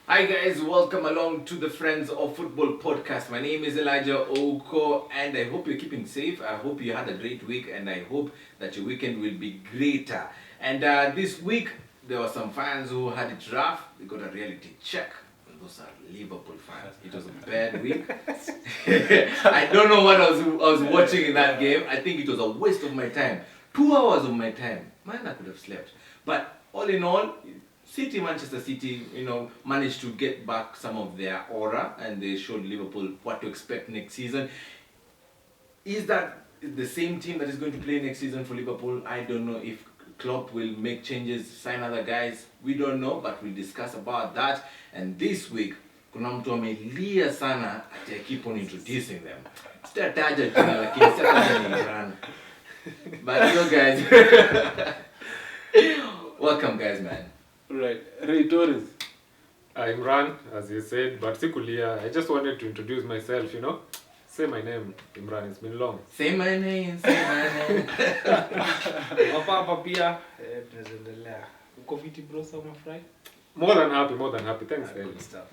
Hi guys, welcome along to the Friends of Football podcast. My name is Elijah Oko and I hope you're keeping safe. I hope you had a great week and I hope that your weekend will be greater. And this week, there were some fans who had it rough. They got a reality check. And those are Liverpool fans. It was a bad week. I don't know what I was watching in that game. I think it was a waste of my time. 2 hours of my time. Man, I could have slept. But all in all, Manchester City, managed to get back some of their aura and they showed Liverpool what to expect next season. Is that the same team that is going to play next season for Liverpool? I don't know if Klopp will make changes, sign other guys. We don't know, but we'll discuss about that. And this week, kuna mtu amelia sana ati I keep on introducing them. Sitataja jina lakini sitataja ni Imran. But you guys, welcome guys, man. Right, Ray Torres. I'm Imran, as you said, but sikulia. I just wanted to introduce myself, Say my name, Imran. It's been long. Say my name, say my name. Hapa pia tunaendelea. Uko fiti bro, summer fry? More than happy. Thanks, Good stuff.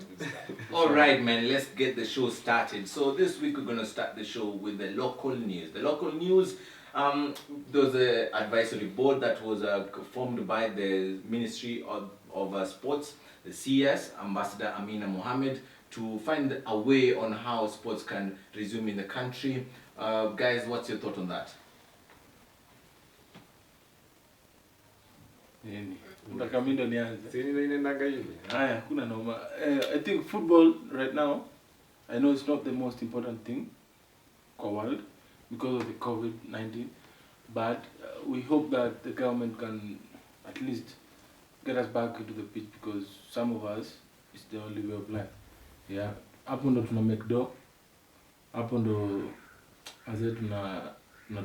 All right, man, let's get the show started. So this week we're going to start the show with the local news. The local news, there was an advisory board that was formed by the Ministry of Sports, the CS, Ambassador Amina Mohammed, to find a way on how sports can resume in the country. Guys, what's your thought on that? Nataka mimi ndo nianze. Si ninaendaga hivi. Haya, kuna noma. I think football right now, I know it's not the most important thing for world because of the COVID-19, but we hope that the government can at least get us back into the pitch because some of us, it's the only way of life. Yeah, hapo ndo tuna make do. Hapo ndo azee tuna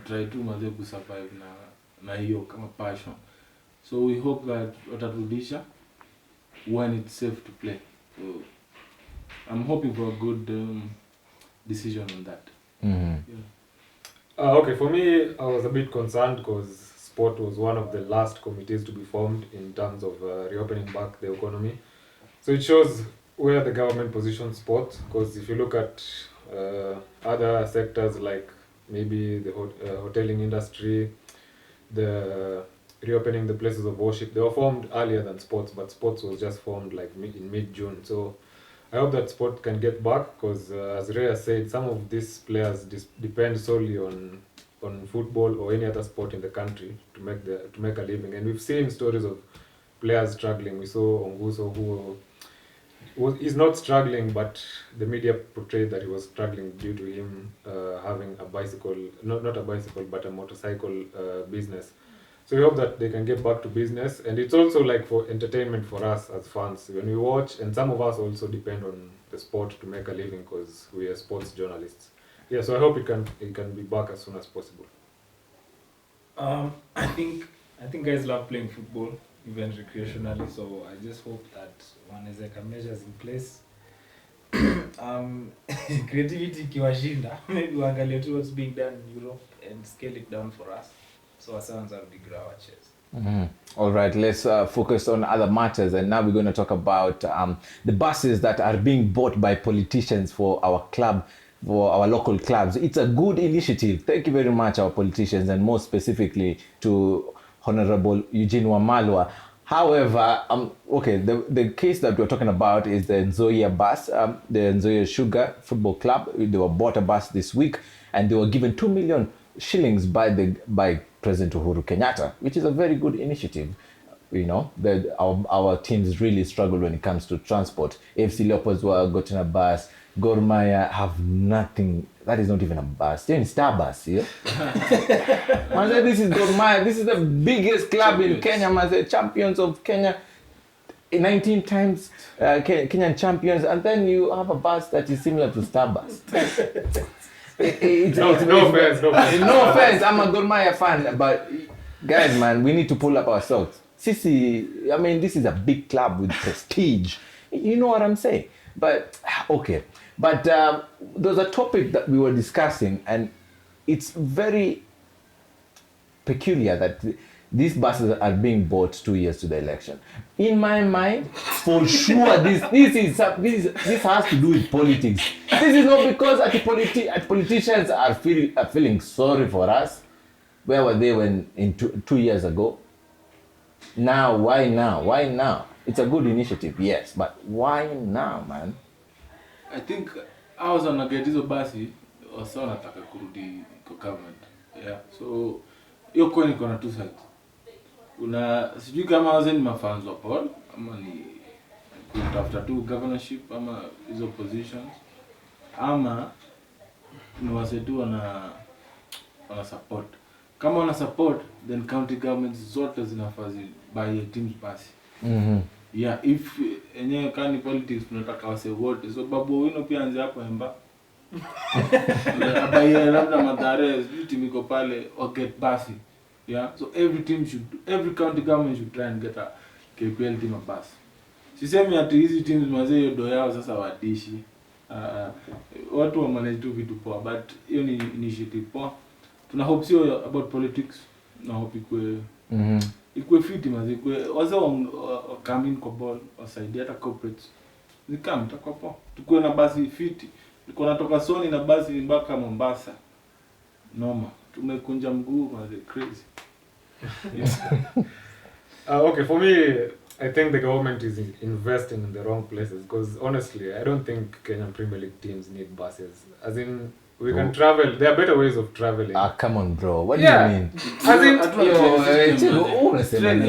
try tu mazee kusurvive na hiyo kama passion. So we hope that watarudisha when it's safe to play. So I'm hoping for a good decision on that. Mm-hmm. Yeah. Okay, for me, I was a bit concerned because sport was one of the last committees to be formed in terms of reopening back the economy. So it shows where the government positions sport, because if you look at other sectors like maybe the hoteling industry, the reopening the places of worship, they were formed earlier than sports, but sports was just formed like in mid-June. So I hope that sport can get back because as Rhea said, some of these players depend solely on football or any other sport in the country to make a living. And we've seen stories of players struggling. We saw Onguso he's not struggling, but the media portrayed that he was struggling due to him having a bicycle, not a bicycle, but a motorcycle business. So we hope that they can get back to business, and it's also like for entertainment for us as fans when we watch, and some of us also depend on the sport to make a living because we are sports journalists. Yeah, so I hope it can be back as soon as possible. I think guys love playing football, even recreationally. So I just hope that wanaweka measures in place. Creativity kiwashinda, maybe waangalie tu what's being done in Europe and scale it down for us. So our sons are big our chairs. Mm-hmm. All right, let's focus on other matters, and now we're going to talk about the buses that are being bought by politicians for our club, for our local clubs. It's a good initiative. Thank you very much, our politicians, and more specifically to Honorable Eugene Wamalwa. However, the case that we're talking about is the Nzoia bus, the Nzoia Sugar Football Club. They were bought a bus this week, and they were given 2 million shillings by President Uhuru Kenyatta, which is a very good initiative. Our teams really struggle when it comes to transport. AFC Leopards were gotten a bus. Gor Mahia have nothing. That is not even a bus. They're in Star Bus, yeah? Man, this is Gor Mahia. This is the biggest club in Kenya. Man, champions of Kenya. 19 times Kenyan champions. And then you have a bus that is similar to Star Bus. No offense, I'm a Gor Mahia fan, but guys, man, we need to pull up our socks. Sisi, I mean, this is a big club with prestige. You know what I'm saying? But, okay. But there's a topic that we were discussing, and it's very peculiar that these buses are being bought 2 years to the election. In my mind, for sure, this has to do with politics. This is not because politicians are feeling sorry for us. Where were they when in 2 years ago? Now, why now? Why now? It's a good initiative, yes, but why now, man? I think I was on a hizo basi wasa wanataka kurudi kwa government. Yeah. So hiyo coin iko na two sides. Una sijui kama wazee ni mafans wa Paul ama ni kutafuta tu governorship ama hizo positions ama ni wazee tu wana support. Kama wana support, then county governments zote zinafaa buy teams basi. Yeah, if enyewe kani politics tunataka wase wote. So Babu Owino pia anze hapo Emba. Abaye labda Mathare, team iko pale or get basi. Yeah, so every county government should try and get a KPL team a bus. Sisemi ati hizi teams mazee yodo yao sasa wadishi. Watu wa manage tu vitu poa, but hiyo ni initiative poa. Tuna hope sio about politics. Na hope ikwe fiti mazee, ikwe wazao come in kwa ball wasaidia hata corporates. Nikam itakuwa poa. Tukue na basi fiti. Niko natoka Sony na basi mpaka Mombasa. Noma. Tumekunja mguu mazee crazy. Okay, for me, I think the government is investing in the wrong places because honestly, I don't think Kenyan Premier League teams need buses. As in, we can travel. There are better ways of traveling. Come on, bro. What Yeah. do you mean? As in,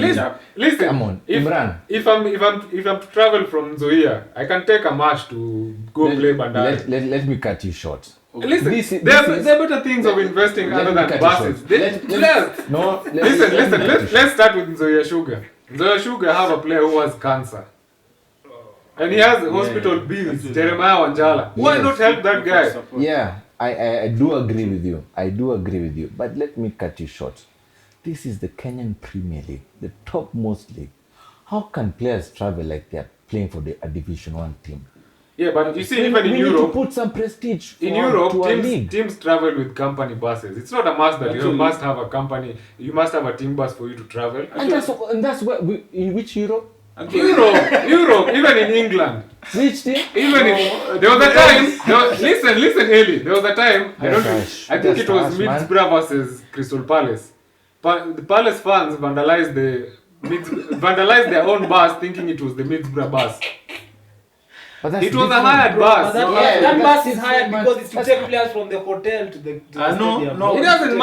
listen. Come on, Imran. If I'm to travel from Nzoia, I can take a march to go play Bandari. Let me cut you short. Listen, there are better things of investing other than buses. Let's start with Nzoia Sugar. Nzoia Sugar have a player who has cancer. And he has hospital bills, Jeremiah Wanjala. Why not help that guy? Yeah, I do agree with you. But let me cut you short. This is the Kenyan Premier League, the topmost league. How can players travel like they're playing for a Division 1 team? Yeah, but you see, even in we Europe, need to put some prestige in Europe, teams travel with company buses. It's not a must that you must have a company. You must have a team bus for you to travel. And that's where in which Europe? Europe, even in England. Which team? Even there was a time. Listen, Eli. There was a time. I think it was Middlesbrough versus Crystal Palace. The Palace fans vandalized their own bus, thinking it was the Middlesbrough bus. It was a hired bus. That bus is hired because it's to take players from the hotel to the stadium. No. It doesn't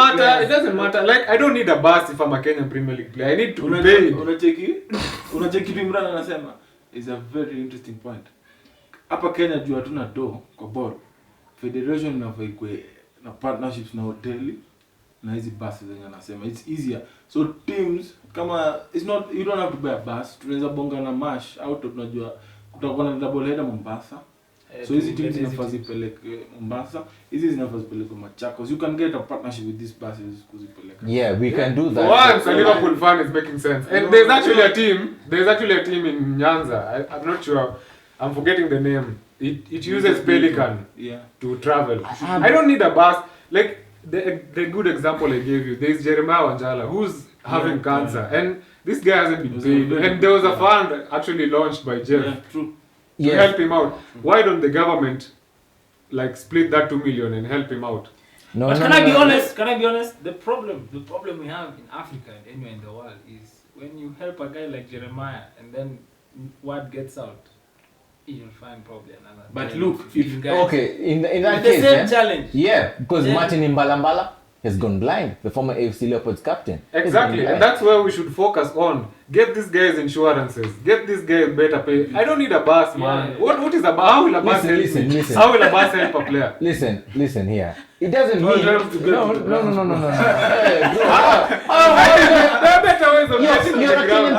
matter. Like, I don't need a bus if I'm a Kenyan Premier League player. I need to be paid. Unacheki Imran anasema is a very interesting point. Hapa Kenya juu hatuna do kwa ball. Federation inafaa ikwe na partnerships na hoteli na hizi buses zenye anasema. It's easier. So teams kama it's not, you don't have to buy a bus. Tunaweza bonga na mash au tunajua kutakuwa na double header Mombasa. So hizi teams zinafaa zipeleke Mombasa, hizi zinafaa zipeleke Machakos. You can get a partnership with these buses kuzipeleka. Yeah, we can do that. Once a Liverpool fan is making sense. And there's actually a team in Nyanza. I'm not sure. I'm forgetting the name. It uses Bellingham to travel. I don't need a bus. Like the good example I gave you, there's Jeremiah Wanjala who's having cancer and this guy hasn't been paid. And there was a fund actually launched by Jeff to help him out. Why don't the government like split that 2 million and help him out? Can I be honest? The problem we have in Africa and anywhere in the world is when you help a guy like Jeremiah and then word gets out, you'll find probably another. But look, in that the case, same challenge. Yeah, because Martin Imbalambala has gone blind, the former AFC Leopards captain. Exactly, and that's where we should focus on. Get these guys insurances. Get these guys better pay. I don't need a bus, man. Yeah. What is a bus? How will a bus help me? How will a bus help a player? Listen here. It doesn't mean... No. There are better ways of getting to the ground.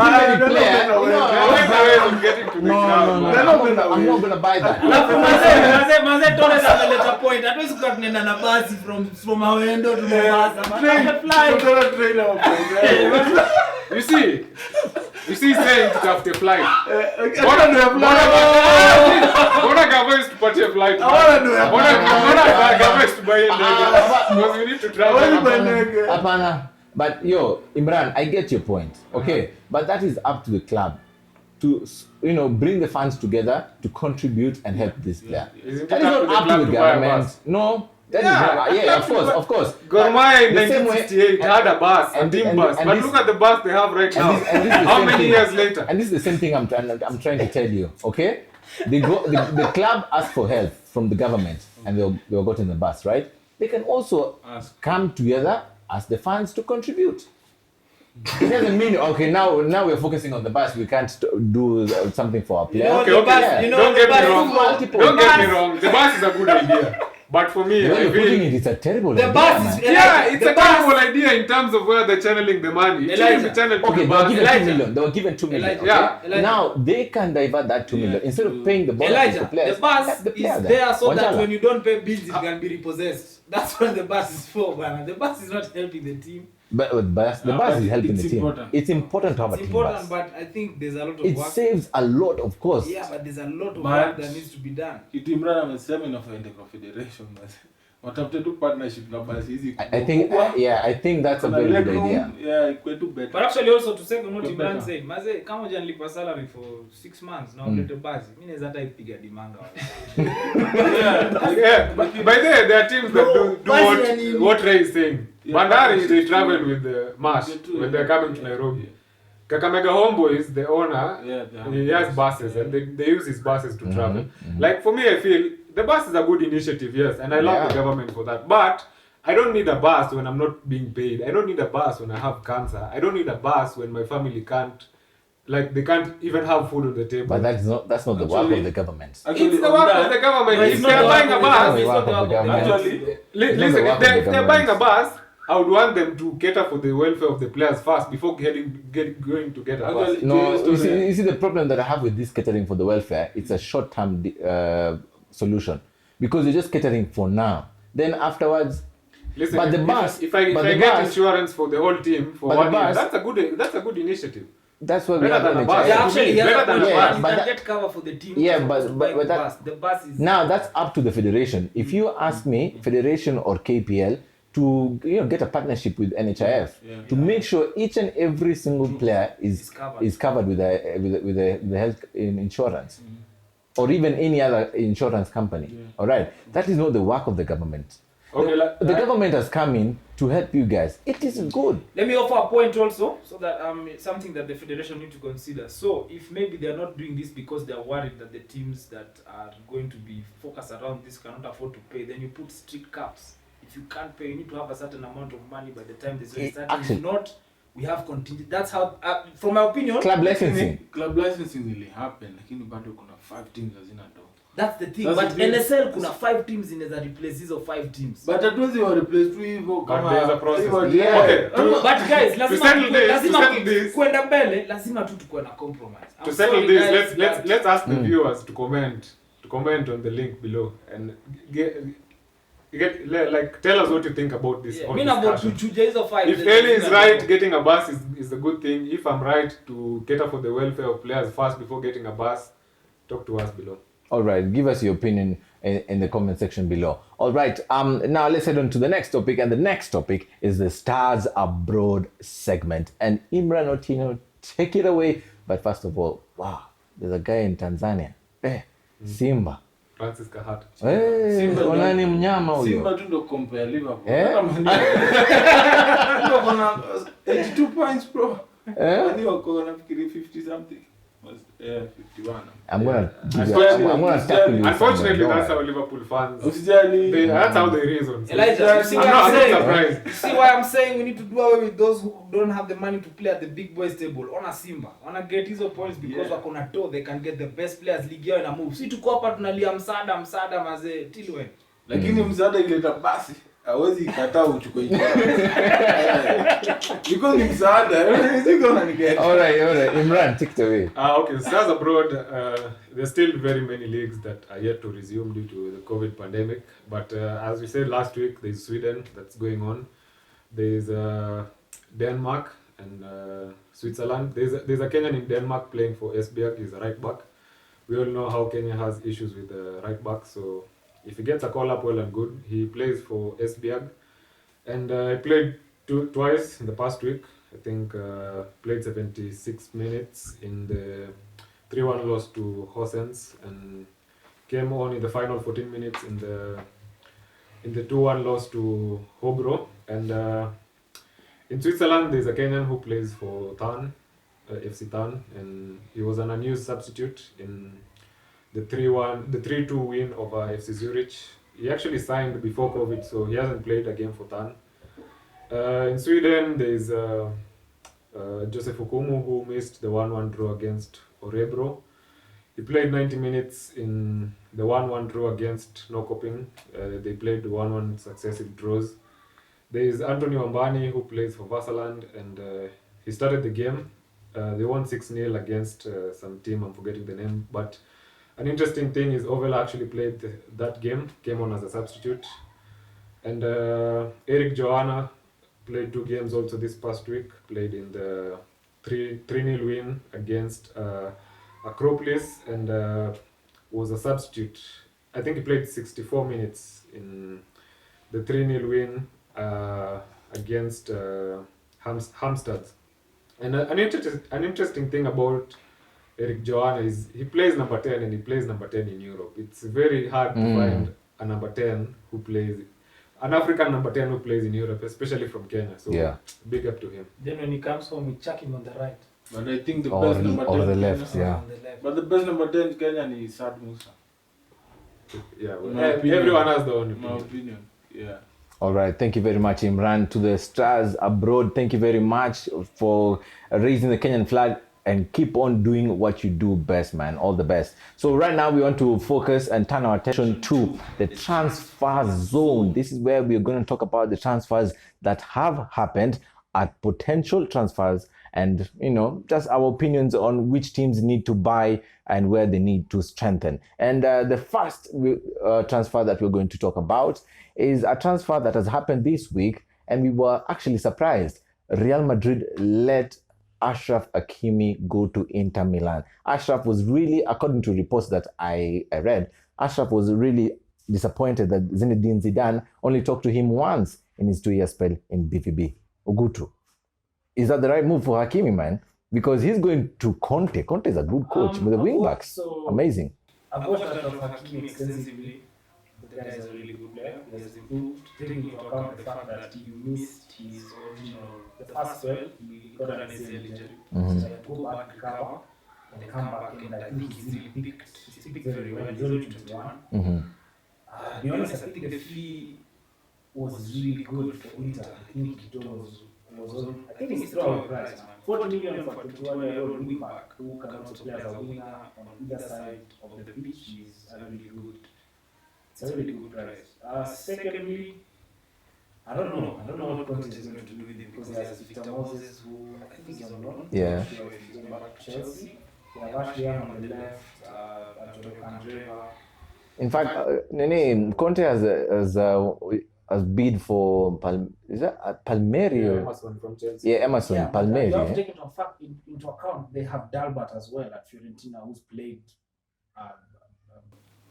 I'm not going to buy that. Maze Torres ameleta point. Hatuwezi kuwa tunaenda na basi from Awendo to Mombasa. You see saying to have to flight. Mbona gava is tupatie flight? Mbona gava is tubaye ndege? Because we need to travel. Hapana. But Imran, I get your point. Okay, but that is up to the club to bring the fans together to contribute and help this player. Is it That is not up to the government. No. That is of course. Gor Mahia in The same way- 1968 had a bus, a team bus. and But this- look at the bus they have right now. and this is the How same many thing. years later? And this is the same thing I'm trying to tell you. Okay, the club asked for help from the government, and they were gotten the bus, right? They can also come together, ask the fans to contribute. It doesn't mean now we're focusing on the bus. We can't do something for our players. know, Okay, the okay. bus- you know, Don't the get bus me is wrong. multiple. Don't get me bus- wrong. The bus is a good idea. But for me, The way I you're putting feel... it, it's a terrible The idea, bus man. is- Yeah, it's The a bus- terrible idea in terms of where they're channeling the money. It shouldn't be Elijah. channeled to Okay, the they were bus. given Elijah. 2 million. They were given 2 million. Elijah. Okay? Yeah. Elijah. Now they can divert that 2 million instead of paying the bonus Elijah, to players. the bus let the player is there so that Wanchala. when you don't pay bills, it can be repossessed. That's what the bus is for, man. The bus is not helping the team. But the bus but is helping it's the team. important. It's important to have It's a team important, bus. but I think there's a lot of It work. saves a lot of cost. Yeah, but there's a lot of But- work that needs to be done. Kitu Imran amesema inafaida kwa federation basi. Watafute tu partnership na basi hizi. I think I think that's a Kuna very good legroom, idea. Yeah, ikuwe tu better. But actually also to second what Get Imran better. said, maze kama hujanilipa salary for 6 months na ulete basi, mimi naweza hata ipiga dimanga wala. Yeah, by the way, there are teams that do Basi what Ray is saying. Yeah, Bandari, they it's travel true. with the Marsh They do, when yeah. they're coming to Nairobi. Kakamega Homeboys, the owner, Yeah, they have he has buses and they use his buses to travel. Like for me, I feel the bus is a good initiative, yes, and I love the Yeah. government for that. But I don't need a bus when I'm not being paid. I don't need a bus when I have cancer. I don't need a bus when my family can't, like they can't even have food on the table. But that's not the work Actually- of the government. It's the work of the government. No, If it's they're not buying the a work of the bus, It's not the work of the government. Actually, It's not listen, the work if of the they're buying a government. bus, I would want them to cater for the welfare of the players first before going to get a bus. Actually, No, It's just you see the problem that I have with this catering for the welfare, it's a short-term solution. Because you're just catering for now. Then afterwards, Listen, but the bus, if I but the get bus- insurance for the whole team for but the 1 year, bus- that's a good initiative. that's what we Better have than a in bus. NHIF. Yeah, to actually, me, he has better a than point. a Yeah, bus. You but can that- get cover for the team. Yeah, to but buy the that- bus. The bus is Now that's up to the federation. If you ask me, federation or KPL, to get a partnership with NHIF to make sure each and every single player is covered with the health insurance, or even any other insurance company. All right, that is not the work of the government. Okay, The government has come in to help you guys. It is good. Let me offer a point also, so that something that the federation need to consider. So if maybe they are not doing this because they are worried that the teams that are going to be focused around this cannot afford to pay, then you put strict caps. If you can't pay, you need to have a certain amount of money by the time the season starts. Actually- If not, we have contingent. That's how, from my opinion, Club licensing. club licensing really happen, lakini bado kuna 5 teams hazina do. that's the thing. That's But the thing. NSL kuna 5 teams inaweza replace hizo 5 teams. But hatuwezi wa replace tu hivyo But kama there's a process. hivyo- Yeah. Okay, But guys, lazima settle this. kwenda mbele, lazima tu tukuwe na compromise. to I'm settle sorry, this, guys, but- let's ask the viewers to comment on the link below and tell us what you think about this. Yeah, whole mimi na vote discussion. tuchuja hizo 5. If Eli is right, getting a bus is a good thing. If I'm right, to cater for the welfare of players first before getting a bus, talk to us below. All right, give us your opinion in the comment section below. All right, now let's head on to the next topic, and the next topic is the Stars Abroad segment. And Imran Otino, take it away. But first of all, wow, there's a guy in Tanzania, Simba. Francis Kahata. Simba ndo- Onani mnyama Simba huyo. tu ndo compare Liverpool. Eh? Hata Man U. Ndio kuna 82 points bro. Man U wako nafikiri 50 something. 51. I'm gonna Unfortunately, tackle you. Unfortunately, somewhere, that's don't how Liverpool fans. Usijali. That's how they reason. So Elijah, you see I'm what not I'm saying? surprised. You see why I'm saying we need to do away with those who don't have the money to play at the big boys table. Ona Simba, wana get hizo points because wako na toe, they can get the best players, league yao ina move. Si tuko hapa tunalia msaada mazee till when. Lakini msaada ileta basi. Hawezi ikataa uchukue hiyo. Because ni msaada. Siko unaniget. All right, Imran, take it away. Okay, Stars Abroad, there's still very many leagues that are yet to resume due to the COVID pandemic. But as we said last week, there's Sweden that's going on. There's Denmark and Switzerland. There's a Kenyan in Denmark playing for Esbjerg. He's a right back. We all know how Kenya has issues with the right back. So if he gets a call up, well and good. He plays for Esbjerg. And I played twice in the past week. I think played 76 minutes in the 3-1 loss to Horsens and came on in the final 14 minutes in the 2-1 loss to Hobro. And in Switzerland, there's a Kenyan who plays for Thun, FC Thun, and he was an unused substitute in the 3-2 win over FC Zurich. He actually signed before COVID, so he hasn't played a game for Thun. In Sweden, there's Joseph Okumu who missed the 1-1 draw against Orebro. He played 90 minutes in the 1-1 draw against Nokoping. They played 1-1 successive draws. There is Anthony Wambani who plays for Vasaland, and he started the game. They won 6-0 against some team, I'm forgetting the name. But an interesting thing is Ovella actually played that game, came on as a substitute. And Eric Joanna played 2 games also this past week, played in the 3-0 win against Acropolis and was a substitute. I think he played 64 minutes in the 3-0 win against Hampstead. And an interesting thing about Eric Joanna is he plays number 10 and he plays number 10 in Europe. It's very hard to find a number 10 who plays, an African number 10 who plays in Europe, especially from Kenya. So big up to him. Then when he comes home, we chuck him on the right. But I think the best number 10 or the left, Kenya, yeah. On the left. But the best number 10 Kenyan is Sad Musa. Yeah, well, My opinion. everyone has their own In my opinion. opinion. Yeah. All right, thank you very much, Imran. To the stars abroad, thank you very much for raising the Kenyan flag and keep on doing what you do best, man. All the best. So right now we want to focus and turn our attention to the transfer zone. This is where we're going to talk about the transfers that have happened, at potential transfers, and just our opinions on which teams need to buy and where they need to strengthen. And the first transfer that we're going to talk about is a transfer that has happened this week, and we were actually surprised. Real Madrid let Achraf Hakimi go to Inter Milan. Achraf was really, according to reports that I read, Achraf was really disappointed that Zinedine Zidane only talked to him once in his 2-year spell in BVB. Ogutu, is that the right move for Hakimi, man? Because he's going to Conte. Conte is a good coach with the wing backs. So Amazing. I've watched that of Hakimi extensively. The guy is a really good player. He has improved, taking into account the fact that he missed his original, the first spell, he got an ACL injury. So he had to go back, recover, and then come back, and I think he's really picked very well. He's only 21. To be honest, I think the fee was really good for Inter. I think it was on, I think it's throughout the price, man. 40 million for a 21-year-old wing back who can also play as a winger on either side of the pitch is a really good. It's a really good price. Secondly, I don't know what Conte is going to do with him because he has Victor Moses, who I think is on loan. Yeah. I'm not sure if he's going back to Chelsea. We have Ochieng on the left, Alcantara. In fact, Conte has bid for Palmieri? Yeah, Emerson from Chelsea. Yeah, Emerson, Palmieri. You have to Yeah. take into account they have Dalbert as well at Fiorentina, who's played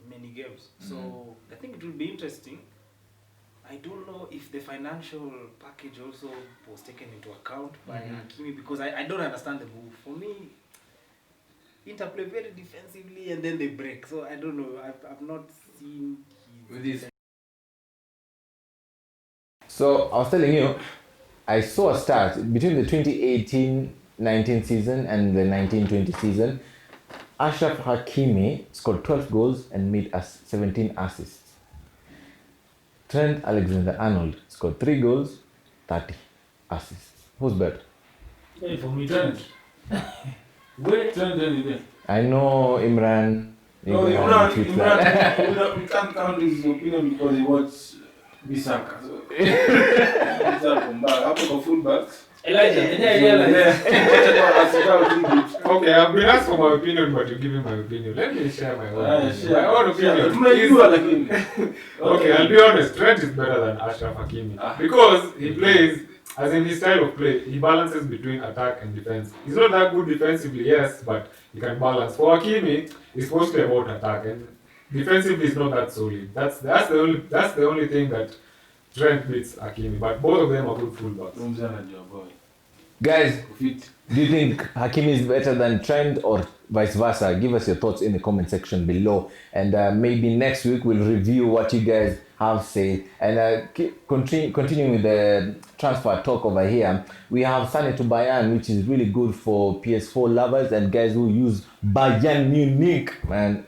many games. So I think it will be interesting. I don't know if the financial package also was taken into account by Hakimi, because I don't understand the move. For me, Inter play very defensively and then they break. So I don't know. I've not seen With this. So I was telling you, I saw a stat between the 2018-19 season and the 19-20 season. Achraf Hakimi scored 12 goals and made us 17 assists. Trent Alexander-Arnold scored 3 goals, 30 assists. Who's better? for me. Trent. Wait, Trent anything. I know Imran. No, Imran, we can't count his opinion because he watched Bisaka. So. Bisaka, back. How fullbacks? Elijah, Okay, I've been asked for my opinion, but you're giving my opinion. Let me share my own. Share. My own opinion. Okay, I'll be honest. Trent is better than Achraf Hakimi because he plays, as in his style of play, he balances between attack and defense. He's not that good defensively, yes, but he can balance. For Hakimi, it's mostly about attack, and defensively, is not that solid. That's the only thing that Trent beats Hakimi, but both of them are good fullbacks. Guys, Fit. do you think Hakimi is better than Trent or vice versa? Give us your thoughts in the comment section below, and maybe next week we'll review what you guys have said. And continuing with the transfer talk over here, we have Sane to Bayern, which is really good for PS4 lovers and guys who use Bayern Munich, man.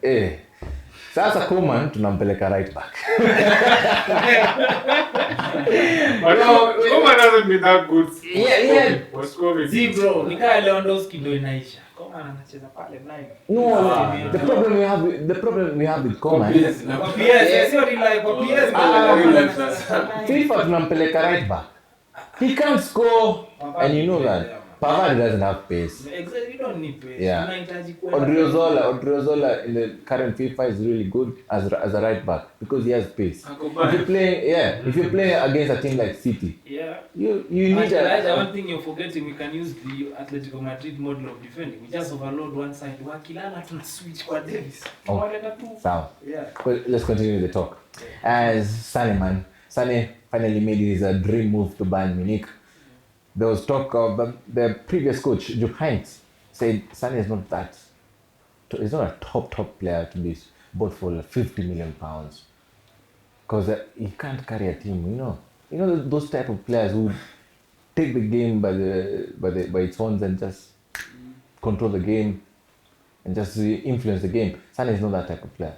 Sasa Koeman tunampeleka right back. But no, Koeman hasn't been that good. Yeah. See bro, nikaa Lewandowski ndio inaisha. Koeman anacheza pale live. No, the problem we have with Koeman. Kwa PS, sio rely kwa PS. FIFA tunampeleka right back. He can't score, and you know that. Pavard doesn't have pace. Exactly, you don't need pace. Yeah. Unahitaji Odriozola in the current FIFA is really good as a right back because he has pace. If you play against a team like City, you need one thing you're forgetting, we can use the Atletico Madrid model of defending. We just overload one side. Wakilala tuna switch kwa Davis. Sawa. Let's continue with the talk. As Sane finally made his dream move to Bayern Munich. There was talk of the previous coach, Jude said Sane is not that. He's not a top player to be bought for 50 million pounds. Because he can't carry a team, you know those type of players who take the game by its horns and just control the game and just influence the game. Sane is not that type of player.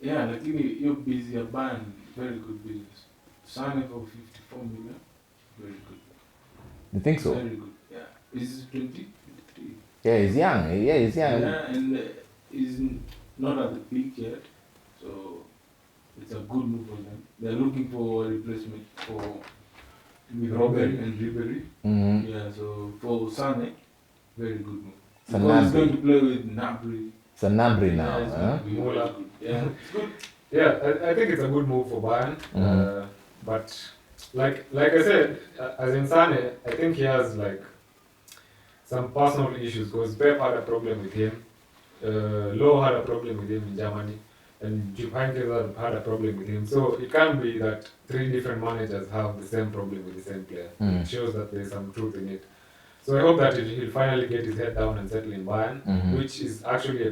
Yeah, lakini you're busy at Bayern, very good business. Sane for 54 million, very good. You think so? Very good. Yeah. He's 23. Yeah, he's young. Yeah, and he's not at the peak yet, so it's a good move for them. They're looking for a replacement for Robben and Ribery. Mm-hmm. Yeah, so for Sane, very good move. Because he's going to play with Gnabry. It's a Gnabry now. Yeah, it's good. Yeah, I think it's a good move for Bayern. But like I said, as in Sane, I think he has like some personal issues because Pep had a problem with him. Lowe had a problem with him in Germany, and Jude had a problem with him. So it can't be that 3 different managers have the same problem with the same player. It shows that there's some truth in it. So I hope that he'll finally get his head down and settle in Bayern, which is actually a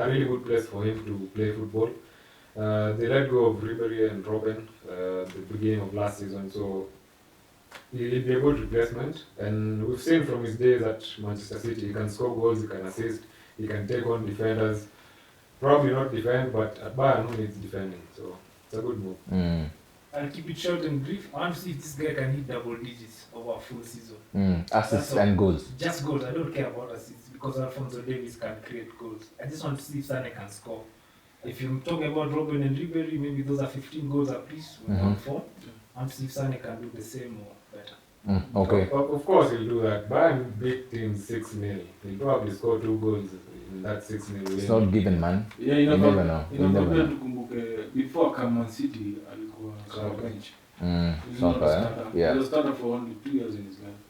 really good place for him to play football. They let go of Ribery and Robben at the beginning of last season, so he'll be a good replacement. And we've seen from his days at Manchester City, he can score goals, he can assist, he can take on defenders. Probably not defend, but at Bayern, who needs defending? So it's a good move. I'll keep it short and brief. I want to see if this guy can hit double digits over a full season. Assists and goals. Just goals. I don't care about assists because Alphonso Davies can create goals. I just want to see if Sane can score. If you're talking about Robben and Ribery, maybe those are 15 goals apiece with 1-4. I want to see if Sane can do the same or better. Okay. Of course he'll do that. Bayern beat team 6-0. He'll probably score 2 goals in that 6-0 win. It's not given, man. Yeah, you never know. Before Man City, alikuwa bench. He's not a starter. Yeah. He was a starter for only 2 years in his life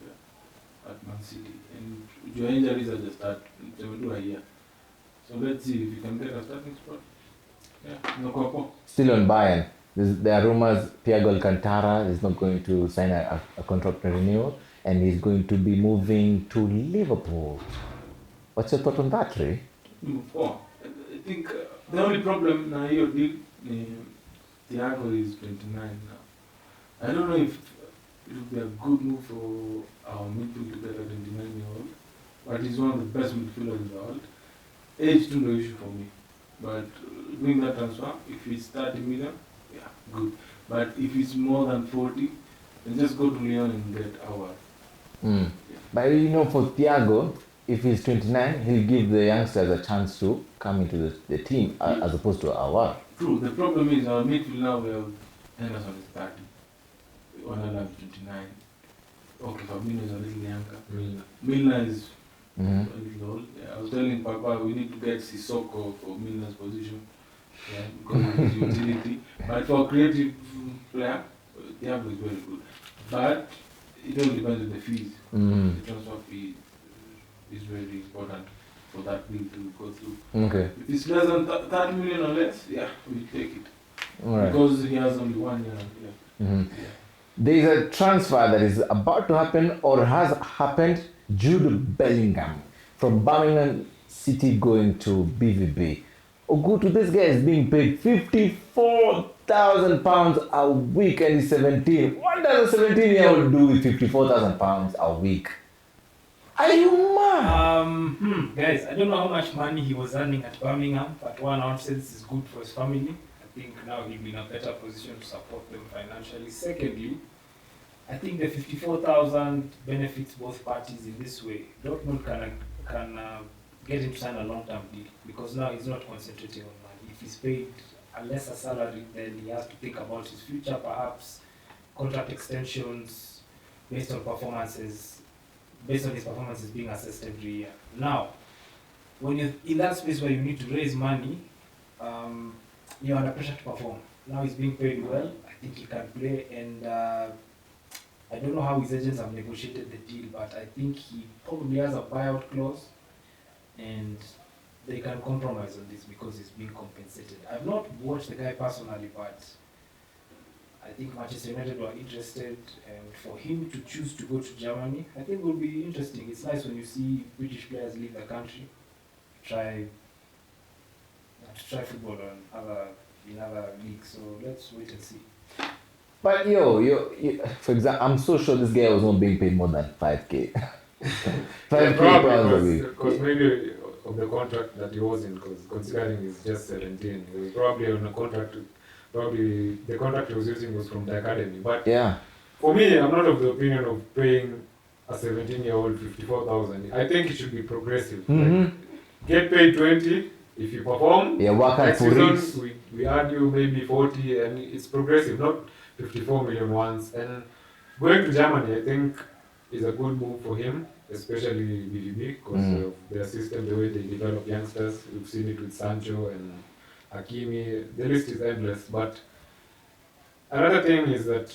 at Man City. And your injuries at the start, they will do a year. So let's see if you can get a starting spot. Yeah, no problem. Still on Bayern, there are rumors Thiago Alcantara is not going to sign a contract renewal and he's going to be moving to Liverpool. What's your thought on that, Ray? I think the only problem now here Thiago is 29 now. I don't know if it would be a good move for our midfield to get a 29-year-old, but he's one of the best midfielders in the world. Age is no issue for me. But doing that transfer, if it's 30 million, yeah, good. But if it's more than 40, then just go to Lyon and get our. Yeah. But for Thiago, if he's 29, he'll give the youngsters a chance to come into the team as opposed to our. True. The problem is our midfield now, we have Henderson is 30. Onana is 29. Okay, Fabinho is a little younger. Milner is a little old. Yeah, I was telling Papa we need to get Sissoko for Milner's position. Yeah, because of his utility. But for a creative player, Thiago is very good. But it all depends on the fees. The transfer fee is very important for that bill to go through. Okay. If it's less than 30 million or less, yeah, we take it. All right. Because he has only 1 year. Yeah. There is a transfer that is about to happen or has happened. Jude Bellingham from Birmingham City going to BVB. Ogutu, this guy is being paid £54,000 a week and he's 17. What does a 17-year-old do with £54,000 a week? Are you mad? Guys, I don't know how much money he was earning at Birmingham, but one sense is good for his family. I think now he'll be in a better position to support them financially. Secondly, I think the 54,000 benefits both parties in this way. Dortmund can get him to sign a long-term deal because now he's not concentrating on money. If he's paid a lesser salary, then he has to think about his future, perhaps contract extensions based on performances, based on his performances being assessed every year. Now, when you're in that space where you need to raise money, you're under pressure to perform. Now he's being paid well. I think he can play, and I don't know how his agents have negotiated the deal, but I think he probably has a buyout clause, and they can compromise on this because he's being compensated. I've not watched the guy personally, but I think Manchester United were interested, and for him to choose to go to Germany, I think will be interesting. It's nice when you see British players leave the country, try football in other leagues. So let's wait and see. But for example, I'm so sure this guy was not being paid more than 5k. 5k pounds a week. Because maybe of the contract that he was in, because considering he's just 17, he was probably on a contract. Probably the contract he was using was from the academy. But yeah, for me, I'm not of the opinion of paying a 17-year-old 54,000. I think it should be progressive. Mm-hmm. Like, get paid 20 if you perform. Yeah, work hard Next for season, it. we add you maybe 40, and it's progressive, not 54 million once. And going to Germany, I think, is a good move for him, especially BVB, because of their system, the way they develop youngsters. We've seen it with Sancho and Hakimi. The list is endless. But another thing is that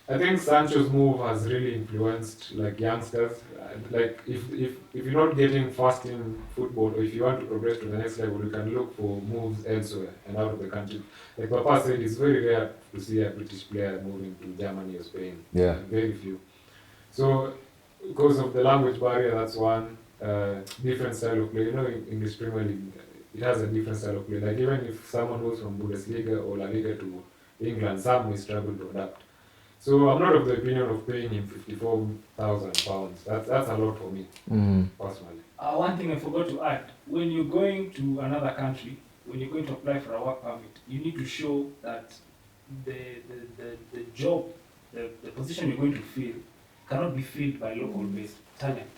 I think Sancho's move has really influenced like youngsters. Like if you're not getting fast in football, or if you want to progress to the next level, you can look for moves elsewhere and out of the country. Like Papa said, it's very rare to see a British player moving to Germany or Spain. Yeah. Very few. So because of the language barrier, that's one. Different style of play. You know, in English Premier League, it has a different style of play. Like even if someone goes from Bundesliga or La Liga to England, some may struggle to adapt. So I'm not of the opinion of paying him £54,000. That's a lot for me, personally. One thing I forgot to add, when you're going to another country, when you're going to apply for a work permit, you need to show that the job, the position you're going to fill cannot be filled by local-based talent.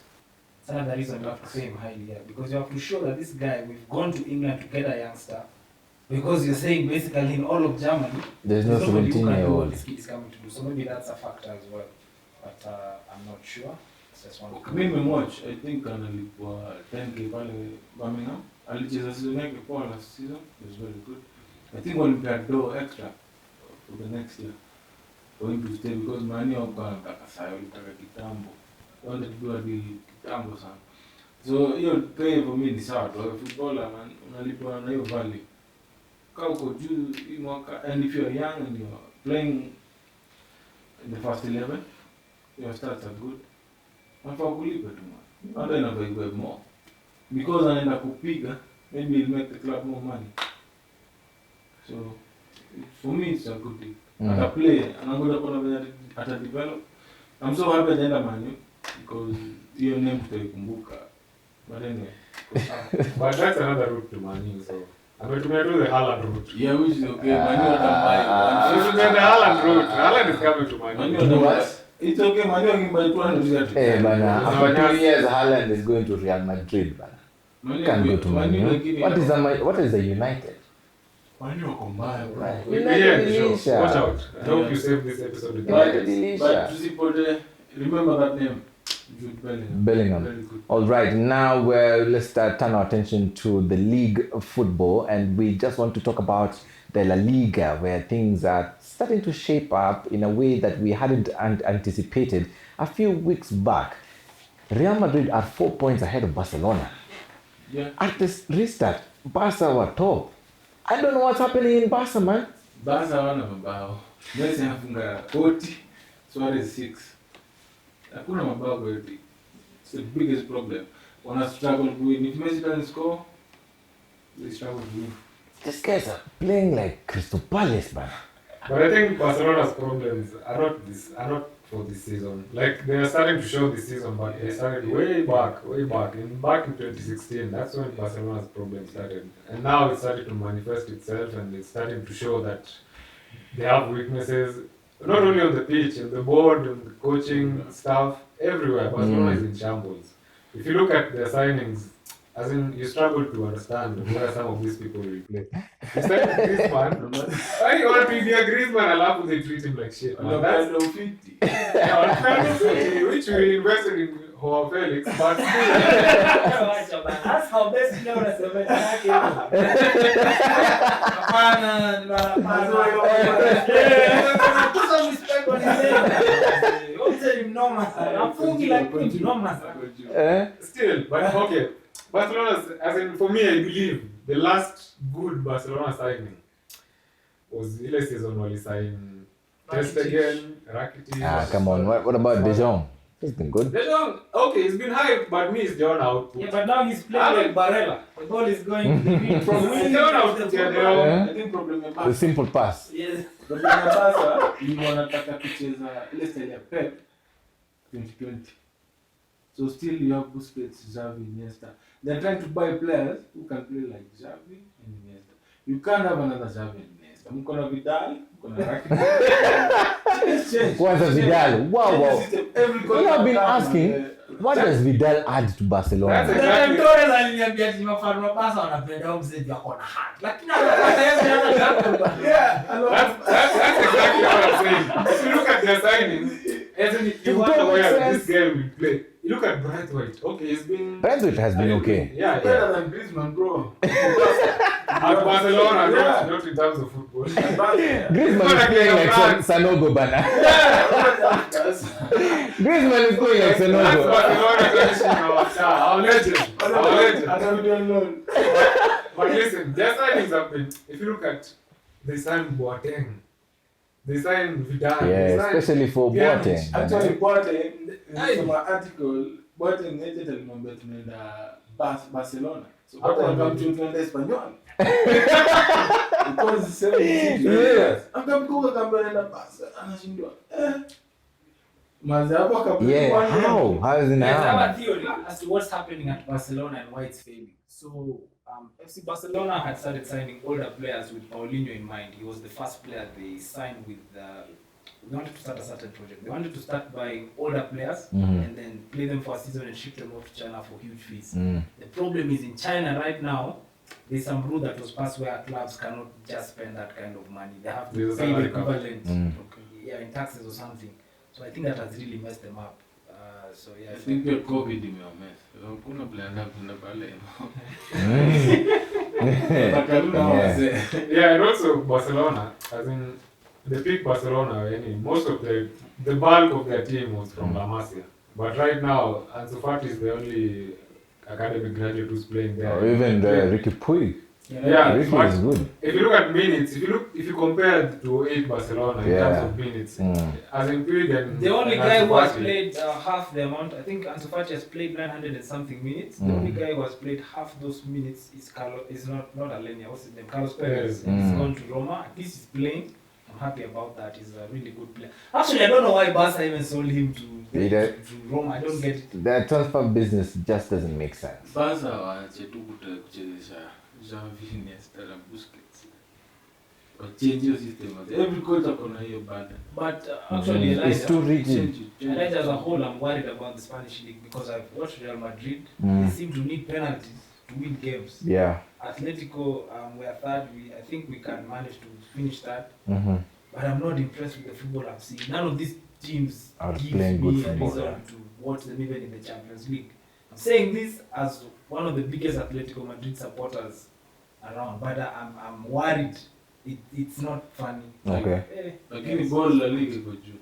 That's another reason you have to pay him highly, because you have to show that this guy, we've gone to England to get a youngster, because you're saying basically in all of Germany, there's no nobody who can do what 17-year-old. this kid is coming to do. So maybe that's a factor as well. But I'm not sure. It's just one. Mimi watch, I think analipwa 10k pale Birmingham. Alicheza season yake poa last season. It was very good. I think walimpea do extra for the next year for him to stay because money wako anataka sayo litaka kitambo. Wale tu hadi kitambo sana. So hiyo pay for me ni sawa tu. Footballer man unalipwa na hiyo value. Uko juu hii mwaka, and if you're young and you're playing in the first 11, your stats are good. Unafaa kulipa tu man. Hata inafaa iwe more. Because anaenda kupiga, maybe it'll make the club more money. So for me it's a good thing. Ata play, anangoja kuona venye ata develop. I'm so happy ataenda Man U because hiyo name tutaikumbuka. But anyway. But that's another route to Man U, so ametumia tu the Haaland route. Yeah, which is okay. Man U atambuy. Ametumia the Haaland route. Haaland is coming to Man Man U. U atambuy. It's okay, Man U can buy 200 Hey, bana, No, after just- 2 years, Haaland is going to Real Madrid, bana. Man U Can't go to Man U. lakini- What is the United? Man U wako mbaya, bro. Right. Yeah, sure. Ilisha. Watch out. I hope you save this episode with United that. ilisha. But tusipote, remember that name, Jude Bellingham. Bellingham. Very good. All right, now let's turn our attention to the league of football, and we just want to talk about the La Liga, where things are starting to shape up in a way that we hadn't anticipated a few weeks back. Real Madrid are 4 points ahead of Barcelona. Yeah. At the restart, Barca were top. I don't know what's happening in Barca, man. Barca wana mabao. Messi anafunga 40, Suarez 6. Hakuna mabao kwa hiyo team. It's the biggest problem. Wana struggle to win. If Messi doesn't score, they struggle to win. These guys are playing like Crystal Palace, man. But I think Barcelona's problems are not for this season. Like they are starting to show this season, but they started way back. Back in 2016, that's when Barcelona's problem started. And now it's starting to manifest itself, and it's starting to show that they have weaknesses, not only on the pitch, on the board, on the coaching staff, everywhere. Barcelona is in shambles. If you look at their signings, as in, you struggle to understand where some of these people will play. You start with Griezmann. I want to be a Griezmann, alafu they treat him like shit. Man. That's no 50. Yeah, which we invested in Joao Felix, but That's how best you know still, but okay. Barcelona, as in for me, I believe the last good Barcelona signing was this season when he signed Ter Stegen, Rakitic. Come on. What about De Jong? He's been good. De Jong, okay, he's been hyped, but me, he's John out. Yeah, but now he's playing like Barella. The ball is going to the From winning John out the to football. I think problem ya The simple pass. Yes. problem ya Barca ni wanataka kucheza ile style ya Pep 2020. So still you have Busquets, Xavi, Iniesta. They're trying to buy players who can play like Xavi and Iniesta. You can't have another Xavi and Iniesta. Mko na Vidal, mko na Rakitic. What's a Vidal? Wow. Every You have been asking, what does Vidal add to Barcelona? That's exactly. Torres aliniambia ati mafano wa Barca wanapenda huyo mzee wako na heart. Lakini anapata yeye hana jambo. Yeah, That's exactly what I'm saying. If you look at their signings, as in, you wonder where this guy will play. You look at Bright White. Okay, he's been. Brentford has been okay. Yeah. better than Griezmann, bro. At Barcelona, not in terms of football. Griezmann is playing like Sanogo, bana. Griezmann is playing like That's Sanogo. Barcelona finishing our legend. Our legend. But listen, their signings have been. If you look at, they signed Boateng, they signed Vidal, Yeah, they signed especially for Pjanic. Boateng. Actually, Boateng, nisoma article, Boateng agent alimwambia tunaenda Barcelona. So Boateng akamjua tunaenda Espanyol. Because 7 years. Akamkuka kamba anaenda Barca, anashindwa. Mazi hapo akapita. Yeah, how is it There's our now? theory as to what's happening at Barcelona and why it's failing. So, FC Barcelona had started signing older players with Paulinho in mind. He was the first player they signed with. They wanted to start a certain project. They wanted to start buying older players and then play them for a season and ship them off to China for huge fees. The problem is in China right now, there's some rule that was passed where clubs cannot just spend that kind of money. They have to There's a pay the salary cap. equivalent, in taxes or something. So I think that has really messed them up. So yeah, I think the COVID imewamess. Kuna blanda kuna pale. Yeah, and also Barcelona, as in the peak Barcelona, most of the bulk of their team was from La Masia. But right now, Ansu Fati is the only academic graduate who's playing there. Or even Ricky Puig. Yeah, Ricky but is good. if you look at minutes, if you compare to 8 Barcelona in terms of minutes, as in Puig and the only and guy Ansu who has Fati, played half the amount, I think Ansu Fati has played 900 and something minutes. The only guy who has played half those minutes is not Alenia. What's his name? Carlos Perez. He's gone to Roma. At least he's playing. I'm happy about that. He's a really good player. Actually, I don't know why Barca even sold him to Roma. I don't get it. The transfer business just doesn't make sense. Barca waache tu kuchezesha Xavi, Iniesta na Busquets. Wachange hiyo system. Every coach akona hiyo bana. But actually, It's too rigid. Elijah as a whole, I'm worried about the Spanish league because I've watched Real Madrid. They seem to need penalties to win games. Yeah. Atletico, we are third. I think we can manage to finish that. But I'm not impressed with the football I've seen. None of these teams Are give playing me good a football, reason to watch them even in the Champions League. I'm saying this as one of the biggest Atletico Madrid supporters around, but I'm worried. It's not funny. Okay. Lakini ball la league iko juu.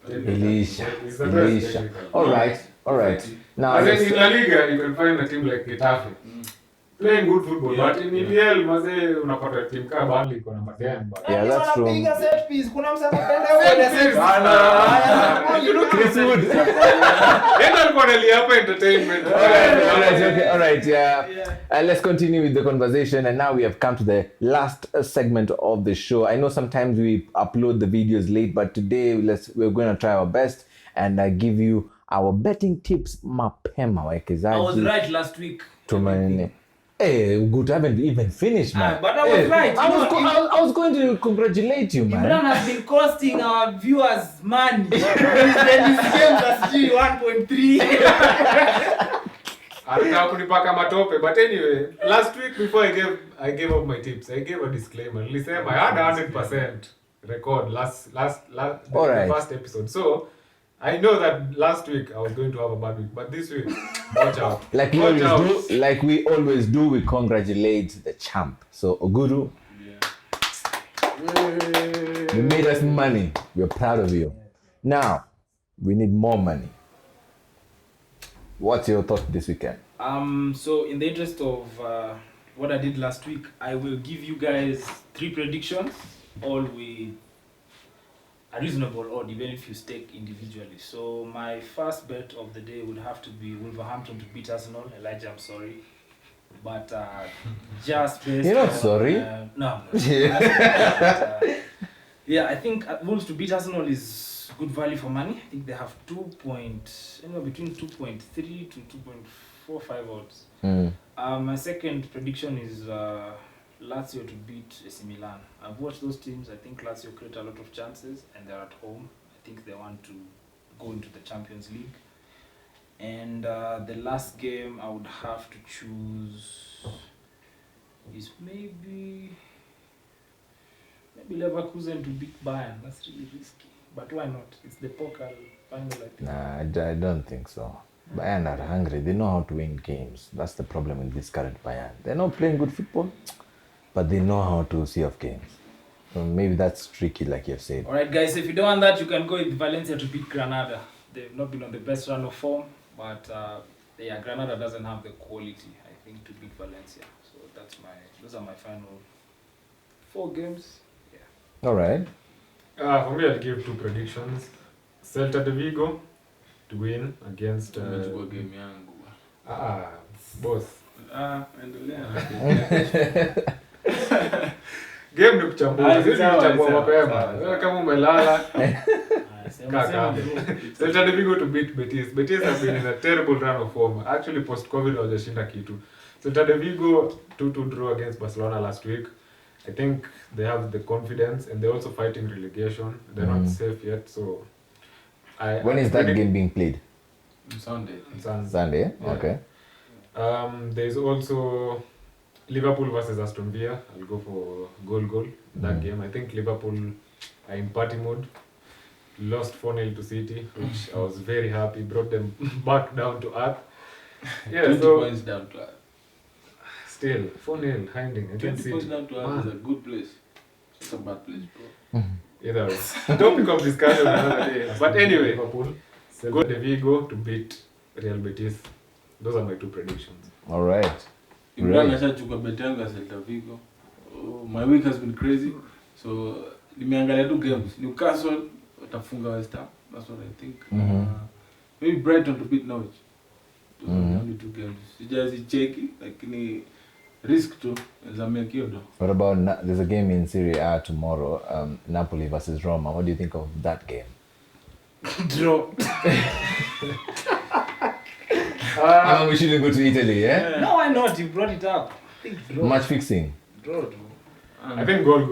It's the best Elisha. technical. All right. Now, As in La Liga, you can find a team like Getafe. playing good football, but in EPL mazee unapata team kama Burnley iko number 10 but Yeah, that's true. set piece. Kuna msema kwenda huko set piece. Chris Wood. Enda alikuwa analia hapa entertainment. All right. Let's continue with the conversation, and now we have come to the last segment of the show. I know sometimes we upload the videos late, but today we're going to try our best and give you our betting tips mapema waekezaji. I was right last week. Hey, good, I haven't even finished, man. But I was right. I was going to congratulate you, man. Imran has been costing our viewers money. These games are still 1.3. Anataka kunipaka matope, but anyway, last week before I gave up my tips, I gave a disclaimer. Nilisema I had 100% record last the first episode. So I know that last week I was going to have a bad week, but this week, watch out. Like we always do, we congratulate the champ. So Oguru, you made us money. We're proud of you. Now, we need more money. What's your thought this weekend? So in the interest of what I did last week, I will give you guys 3 predictions, all with a reasonable odd, even if you stake individually. So my first bet of the day would have to be Wolverhampton to beat Arsenal. Elijah, I'm sorry, but just based. You're not sorry. No. Yeah, I think Wolves to beat Arsenal is good value for money. I think they have between 2.3 to 2.45 odds. My second prediction is Lazio to beat AC Milan. I've watched those teams. I think Lazio create a lot of chances and they're at home. I think they want to go into the Champions League. And the last game I would have to choose is maybe Leverkusen to beat Bayern. That's really risky. But why not? It's the Pokal final, I think. Nah, I don't think so. Bayern are hungry. They know how to win games. That's the problem with this current Bayern. They're not playing good football, but they know how to see off games. So maybe that's tricky, like you've said. Alright guys, if you don't want that, you can go with Valencia to beat Granada. They've not been on the best run of form, but Granada doesn't have the quality, I think, to beat Valencia. So those are my final 4 games. Yeah. Alright. For me, I'll give 2 predictions. Celta de Vigo to win against game yangu. boss. Endelea. Game ni kuchambua. Sisi kuchambua mapema. Wewe kama umelala. Kaka. Celta de Vigo to beat Betis. Betis have been in a terrible run of form. Actually, post-COVID hawajashinda kitu. Celta de Vigo 2-2 draw against Barcelona last week. I think they have the confidence and they're also fighting relegation. They're not safe yet, so... When is that game being played? Sunday. Yeah. Okay. There's also Liverpool versus Aston Villa. I'll go for goal that game. I think Liverpool are in party mode. Lost 4-0 to City, which I was very happy. Brought them back down to earth. Yeah, 20 points down to earth. Still 4-0 hiding. 20 points down to earth is a good place. It's a bad place, bro. Either way. Topic of discussion another day. But anyway, Liverpool, go de Vigo to beat Real Betis. Those are my 2 predictions. All right. Imran ashachukua bet yangu ya Celta Vigo. My week has been crazy. So nimeangalia 2 games. Newcastle watafunga West Ham. That's what I think. Maybe Brighton to beat Norwich. Those are the only 2 games. Sijazicheki lakini risk to Zamekiodo. What about there's a game in Serie A tomorrow, Napoli versus Roma. What do you think of that game? Draw. We shouldn't go to Italy, yeah? No, why not? You brought it up. I think draw. Match fixing. Draw. I think goal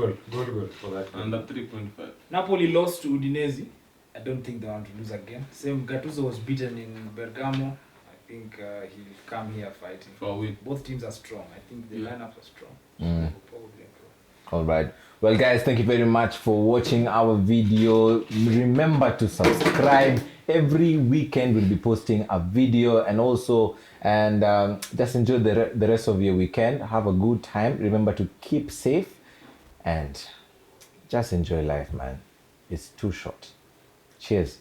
for that game. Under 3.5. Napoli lost to Udinese. I don't think they want to lose again. Same Gattuso was beaten in Bergamo. I think he'll come here fighting. For a win. Both teams are strong. I think the lineups are strong. Probably a draw. All right. Well, guys, thank you very much for watching our video. Remember to subscribe. Every weekend we'll be posting a video, and just enjoy the rest of your weekend. Have a good time. Remember to keep safe and just enjoy life, man. It's too short. Cheers.